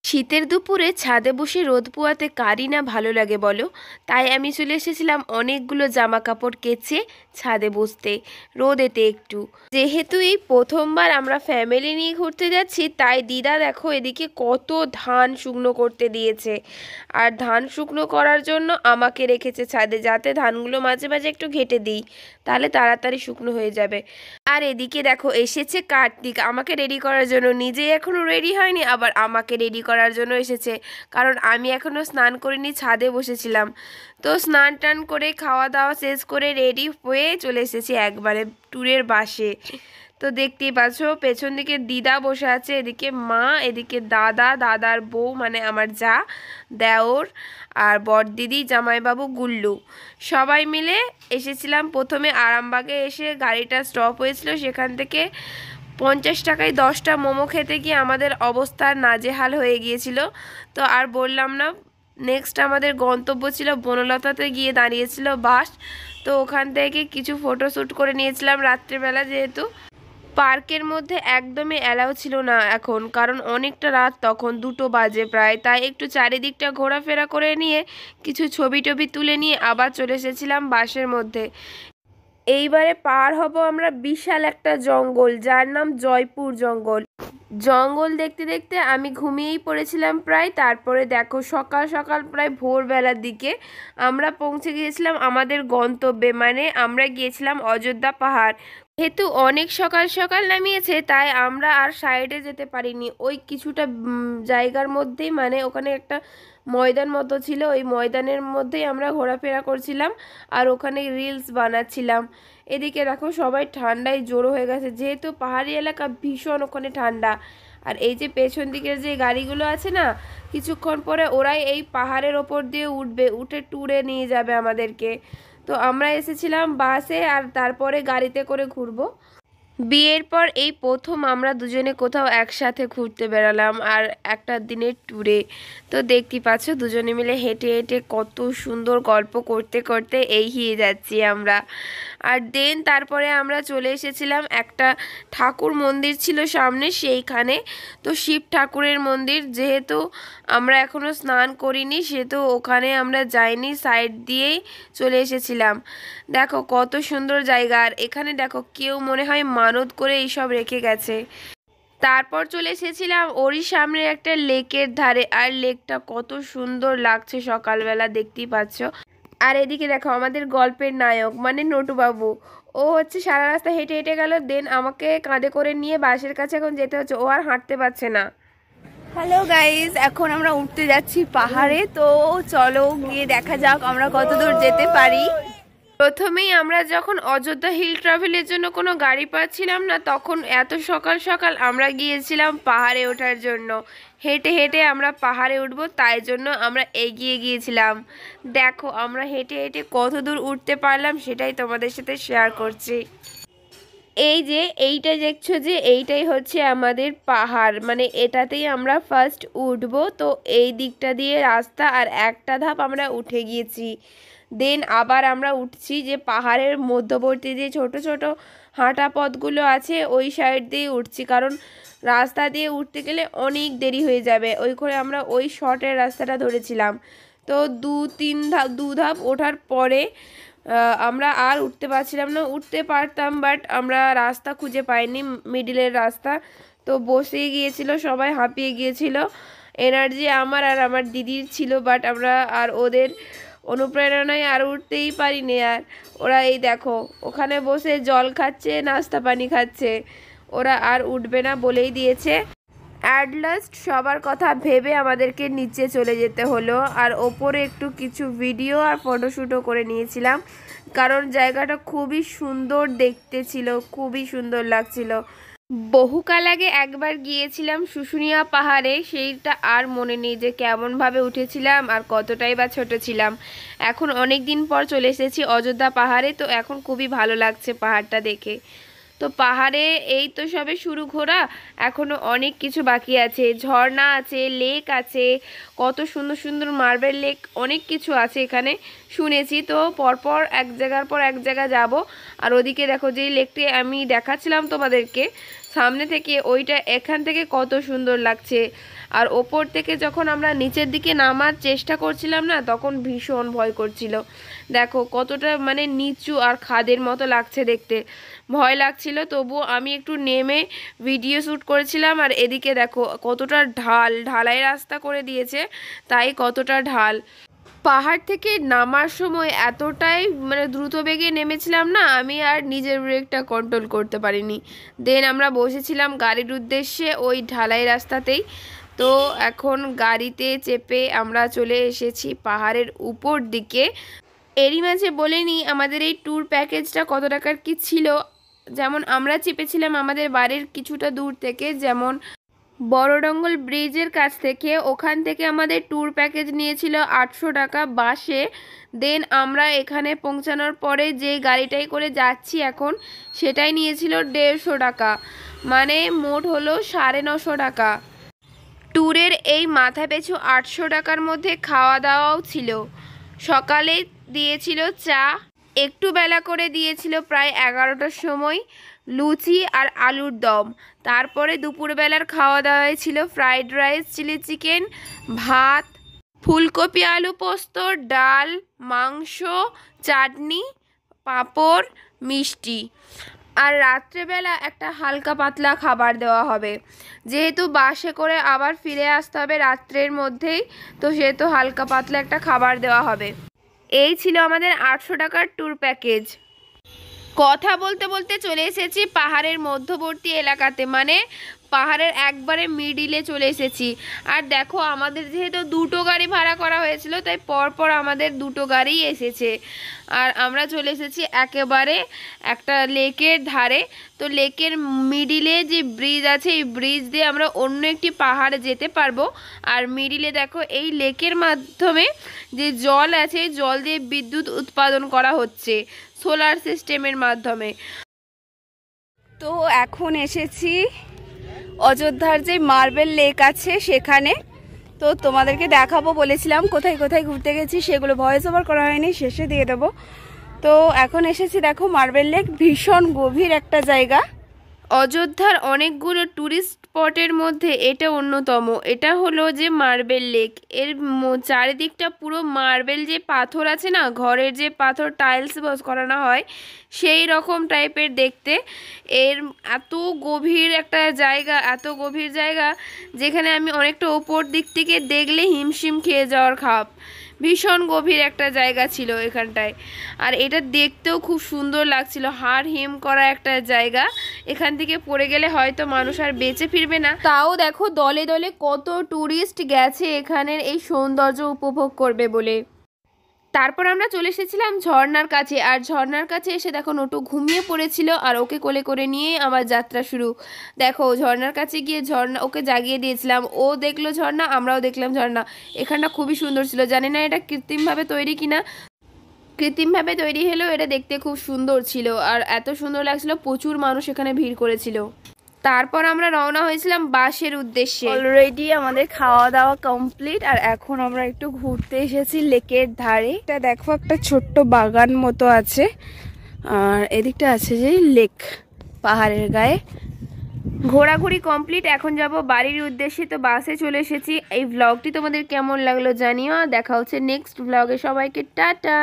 শীতের দুপুরে ছাদে বসে রোদ পোয়াতে কারই না ভালো লাগে বলো। তাই আমি চলে এসেছিলাম অনেকগুলো জামা কাপড় কেচে ছাদে বসতে, রোদেতে একটু। যেহেতু এই প্রথমবার আমরা ফ্যামিলি নিয়ে ঘুরতে যাচ্ছি, তাই দিদা দেখো এদিকে কত ধান শুকনো করতে দিয়েছে। আর ধান শুকনো করার জন্য আমাকে রেখেছে ছাদে, যাতে ধানগুলো মাঝে মাঝে একটু ঘেঁটে দিই, তাহলে তাড়াতাড়ি শুকনো হয়ে যাবে। আর এদিকে দেখো এসেছে কার্তিক আমাকে রেডি করার জন্য, নিজেই এখনও রেডি হয়নি, আবার আমাকে রেডি করার জন্য এসেছে। কারণ আমি এখনও স্নান করিনি, ছাদে বসেছিলাম। তো স্নান টান করে খাওয়া দাওয়া শেষ করে রেডি হয়ে চলে এসেছি একবারে ট্যুরের বাসে। তো দেখতেই পাচ্ছ পেছন দিকে দিদা বসে আছে, এদিকে মা, এদিকে দাদা, দাদার বউ মানে আমার যা, দেওর, আর বড়দিদি, জামাইবাবু, গুল্লু, সবাই মিলে এসেছিলাম। প্রথমে আরামবাগে এসে গাড়িটা স্টপ হয়েছিল, সেখান থেকে 50 টাকায় 10টা মোমো খেতে গিয়ে আমাদের অবস্থা নাজেহাল হয়ে গিয়েছিল। তো আর বললাম না, নেক্সট আমাদের গন্তব্য ছিল বনলতাতে গিয়ে দাঁড়িয়েছিল বাস। তো ওখান থেকে কিছু ফটোশ্যুট করে নিয়েছিলাম রাত্রেবেলা, যেহেতু পার্কের মধ্যে একদমই অ্যালাউ ছিল না এখন, কারণ অনেকটা রাত, তখন 2টো বাজে প্রায়। তাই একটু চারিদিকটা ঘোরাফেরা করে নিয়ে কিছু ছবি টবি তুলে নিয়ে আবার চলে এসেছিলাম বাসের মধ্যে। এইবারে পার হব আমরা বিশাল একটা জঙ্গল, যার নাম জয়পুর জঙ্গল। জঙ্গল দেখতে দেখতে আমি ঘুমিয়েই পড়েছিলাম প্রায়। তারপরে দেখো সকাল সকাল প্রায় ভোরবেলার দিকে আমরা পৌঁছে গিয়েছিলাম আমাদের গন্তব্যে, মানে আমরা গিয়েছিলাম অযোধ্যা পাহাড়। যেহেতু অনেক সকাল সকাল নামিয়েছে, তাই আমরা আর সাইডে যেতে পারিনি। ওই কিছুটা জায়গার মধ্যেই, মানে ওখানে একটা ময়দান মতো ছিল, ওই ময়দানের মধ্যেই আমরা ঘোরাফেরা করছিলাম আর ওখানে রিলস বানাচ্ছিলাম। এদিকে দেখো সবাই ঠান্ডায় জড়ো হয়ে গেছে, যেহেতু পাহাড়ি এলাকা ভীষণ ওখানে ঠান্ডা। আর এই যে পেছন দিকের যে গাড়িগুলো আছে না, কিছুক্ষণ পরে ওরাই এই পাহাড়ের ওপর দিয়ে উঠবে, উঠে ট্যুরে নিয়ে যাবে আমাদেরকে। তো আমরা এসেছিলাম বাসে, আর তারপরে গাড়িতে করে ঘুরবো। বিয়ের পর এই প্রথম আমরা দুজনে কোথাও একসাথে ঘুরতে বেরালাম, আর একটা দিনের ট্যুরে। তো দেখতেই পাচ্ছ দুজনে মিলে হেঁটে হেঁটে কত সুন্দর গল্প করতে করতে এগিয়ে যাচ্ছি আমরা। আর দেন তারপরে আমরা চলে এসেছিলাম একটা ঠাকুর মন্দির ছিল সামনে, সেইখানে। তো শিব ঠাকুরের মন্দির, যেহেতু আমরা এখনও স্নান করিনি সেহেতু ওখানে আমরা যাইনি, সাইড দিয়েই চলে এসেছিলাম। দেখো কত সুন্দর জায়গা, আর এখানে দেখো কেউ মনে হয় মানত করে এইসব রেখে গেছে। তারপর চলে এসেছিলাম ওরই সামনে একটা লেকের ধারে, আর লেকটা কত সুন্দর লাগছে সকালবেলা, দেখতেই পাচ্ছ। আর এদিকে দেখো আমাদের গল্পের নায়ক মানে নটুবাবু, ও হচ্ছে সারা রাস্তা হেঁটে হেঁটে গেল, দেন আমাকে কাঁধে করে নিয়ে বাসের কাছে এখন যেতে হচ্ছে, ও আর হাঁটতে পারছে না। হ্যালো গাইস, এখন আমরা উঠতে যাচ্ছি পাহাড়ে। তো চলো গিয়ে দেখা যাক আমরা কত দূর যেতে পারি। প্রথমেই আমরা যখন অযোধ্যা হিল ট্রাভেলের জন্য কোনো গাড়ি পাচ্ছিলাম না, তখন এত সকাল সকাল আমরা গিয়েছিলাম পাহাড়ে ওঠার জন্য। হেঁটে হেঁটে আমরা পাহাড়ে উঠবো, তাই জন্য আমরা এগিয়ে গিয়েছিলাম। দেখো আমরা হেঁটে হেঁটে কত দূর উঠতে পারলাম সেটাই তোমাদের সাথে শেয়ার করছি। এই যে এইটা দেখছো, যে এইটাই হচ্ছে আমাদের পাহাড়, মানে এটাতেই আমরা ফার্স্ট উঠবো। তো এই দিকটা দিয়ে রাস্তা, আর একটা ধাপ আমরা উঠে গিয়েছি, দেন আবার আমরা উঠছি। যে পাহাড়ের মধ্যবর্তী যে ছোট ছোট হাঁটা পথগুলো আছে ওই সাইড দিয়ে উঠছি, কারণ রাস্তা দিয়ে উঠতে গেলে অনেক দেরি হয়ে যাবে। ওই করে আমরা ওই শর্টের রাস্তাটা ধরেছিলাম। তো দু ধাপ ওঠার পরে আমরা আর উঠতে পারছিলাম না, উঠতে পারতাম বাট আমরা রাস্তা খুঁজে পাইনি, মিডিলের রাস্তা। তো বসেই গিয়েছিল সবাই, হাঁপিয়ে গিয়েছিল। এনার্জি আমার আর আমার দিদির ছিল, বাট আমরা আর ওদের অনুপ্রেরণায় আর উঠতেই পারিনি। আর ওরা এই দেখো ওখানে বসে জল খাচ্ছে, নাস্তা পানি খাচ্ছে, ওরা আর উঠবে না বলেই দিয়েছে। অ্যাট লাস্ট সবার কথা ভেবে আমাদেরকে নিচে চলে যেতে হলো, আর ওপরে একটু কিছু ভিডিও আর ফটোশ্যুটও করে নিয়েছিলাম, কারণ জায়গাটা খুবই সুন্দর দেখতে ছিল, খুবই সুন্দর লাগছিল। বহুকাল আগে একবার গিয়েছিলাম শুশুনিয়া পাহাড়ে, সেইটা আর মনে নেই যে কেমনভাবে উঠেছিলাম আর কতটাই বা ছোট ছিলাম। এখন অনেক দিন পর চলে এসেছি অযোধ্যা পাহাড়ে, তো এখন খুবই ভালো লাগছে পাহাড়টা দেখে। তো পাহাড়ে এই তো সবে শুরু ঘোরা, এখনও অনেক কিছু বাকি আছে, ঝর্ণা আছে, লেক আছে, কত সুন্দর সুন্দর মার্বেল লেক, অনেক কিছু আছে এখানে শুনেছি। তো পরপর এক জায়গার পর এক জায়গা যাব। আর ওদিকে দেখো যেই লেকটি আমি দেখাচ্ছিলাম তোমাদেরকে সামনে থেকে, ওইটা এখান থেকে কত সুন্দর লাগছে। আর ওপর থেকে যখন আমরা নিচের দিকে নামার চেষ্টা করছিলাম না, তখন ভীষণ ভয় করছিল। দেখো কতটা মানে নিচু আর খাদের মতো লাগছে দেখতে, ভয় লাগছিল। তবুও আমি একটু নেমে ভিডিও শ্যুট করেছিলাম। আর এদিকে দেখো কতটা ঢালাই রাস্তা করে দিয়েছে, তাই কতটা ঢাল। পাহাড় থেকে নামার সময় এতটাই মানে দ্রুত বেগে নেমেছিলাম না, আমি আর নিজের ব্রেকটা কন্ট্রোল করতে পারিনি। দেন আমরা বসেছিলাম গাড়ির উদ্দেশ্যে ওই ঢালাই রাস্তাতেই। তো এখন গাড়িতে চেপে আমরা চলে এসেছি পাহাড়ের উপর দিকে। এরই মাঝে বলে নিই আমাদের এই ট্যুর প্যাকেজটা কত টাকার কি ছিল। যেমন আমরা চেপেছিলাম আমাদের বাড়ির কিছুটা দূর থেকে, যেমন বড়ডঙ্গল ব্রিজের কাছ থেকে, ওখান থেকে আমাদের ট্যুর প্যাকেজ নিয়েছিল 800 টাকা বাসে। দেন আমরা এখানে পৌঁছানোর পরে যে গাড়িটাই করে যাচ্ছি এখন, সেটাই নিয়েছিল 150 টাকা, মানে মোট হলো 950 টাকা। ট্যুরের এই মাথা পিছু 800 টাকার মধ্যে খাওয়া দাওয়াও ছিল। সকালে দিয়েছিল চা, একটু বেলা করে দিয়েছিল প্রায় 11টার সময় লুচি আর আলুর দম। তারপরে দুপুরবেলার খাওয়া দাওয়ায় ছিল ফ্রাইড রাইস, চিলি চিকেন, ভাত, ফুলকপি আলু পোস্ত, ডাল, মাংস, চাটনি, পাঁপড়, মিষ্টি। আর রাত্রেবেলা একটা হালকা পাতলা খাবার দেওয়া হবে, যেহেতু বাসে করে আবার ফিরে আসতে হবে রাত্রের মধ্যেই, তো সেহেতু হালকা পাতলা একটা খাবার দেওয়া হবে। এই ছিল আমাদের 800 টাকার ট্যুর প্যাকেজ। কথা বলতে বলতে চলে এসেছি পাহাড়ের মধ্যবর্তী এলাকাতে, মানে পাহাড়ের একবারে মিডিলে চলে এসেছি। আর দেখো আমাদের যেহেতু দুটো গাড়ি ভাড়া করা হয়েছিল, তাই পরপর আমাদের দুটো গাড়িই এসেছে। আর আমরা চলে এসেছি একেবারে একটা লেকের ধারে। তো লেকের মিডিলে যে ব্রিজ আছে, এই ব্রিজ দিয়ে আমরা অন্য একটি পাহাড়ে যেতে পারবো। আর মিডিলে দেখো এই লেকের মাধ্যমে যে জল আছে, জল দিয়ে বিদ্যুৎ উৎপাদন করা হচ্ছে সোলার সিস্টেমের মাধ্যমে। তো এখন এসেছি অযোধ্যার যে মার্বেল লেক আছে সেখানে। তো তোমাদেরকে দেখাবো বলেছিলাম কোথায় কোথায় ঘুরতে গেছি, সেগুলো ভয়েস ওভার করা হয়নি, শেষে দিয়ে দেবো। তো এখন এসেছি, দেখো মার্বেল লেক, ভীষণ গভীর একটা জায়গা। অযোধ্যার অনেকগুলো ট্যুরিস্ট স্পটের মধ্যে এটা অন্যতম। এটা হলো যে মার্বেল লেক, এর চারিদিকটা পুরো মার্বেল, যে পাথর আছে না, ঘরের যে পাথর টাইলস বস করানো হয় সেই রকম টাইপের দেখতে। এর এত গভীর একটা জায়গা, এত গভীর জায়গা, যেখানে আমি অনেকটা ওপর দিক থেকে দেখলে হিমশিম খেয়ে যাওয়ার খাপ। ভীষণ গভীর একটা জায়গা ছিল এখানটায়। আর এটা দেখতেও খুব সুন্দর লাগছিল, হাড় হিম করা একটা জায়গা। এখান থেকে পড়ে গেলে হয়তো মানুষ আর বেঁচে ফিরবে না। তাও দেখো দলে দলে কত ট্যুরিস্ট গেছে এখানের এই সৌন্দর্য উপভোগ করবে বলে। তারপর আমরা চলে এসেছিলাম ঝর্নার কাছে। আর ঝর্নার কাছে এসে দেখো নটু ঘুমিয়ে পড়েছিল, আর ওকে কোলে করে নিয়ে আমার যাত্রা শুরু। দেখো ঝর্নার কাছে গিয়ে ঝর্না ওকে জাগিয়ে দিয়েছিলাম, ও দেখলো ঝর্না, আমরাও দেখলাম ঝর্না। এখানটা খুবই সুন্দর ছিল, জানি না এটা কৃত্রিমভাবে তৈরি কিনা। কৃত্রিমভাবে তৈরি হলেও এটা দেখতে খুব সুন্দর ছিল, আর এত সুন্দর লাগছিল, প্রচুর মানুষ এখানে ভিড় করেছিল। তারপর আমরা রওনা হয়েছিলাম বাসের উদ্দেশ্যে। অলরেডি আমাদের খাওয়া দাওয়া কমপ্লিট, আর এখন আমরা একটু ঘুরতে এসেছি লেকের ধারে। এটা দেখো একটা ছোট্ট বাগান মতো আছে, আর এদিকটা আছে যে লেক পাহাড়ের গায়ে। ঘোরাঘুরি কমপ্লিট, এখন যাব বাড়ির উদ্দেশ্যে। তো বাসে চলে এসেছি। এই ব্লগটি তোমাদের কেমন লাগলো জানিও। দেখা হচ্ছে নেক্সট ব্লগে। সবাইকে টাটা।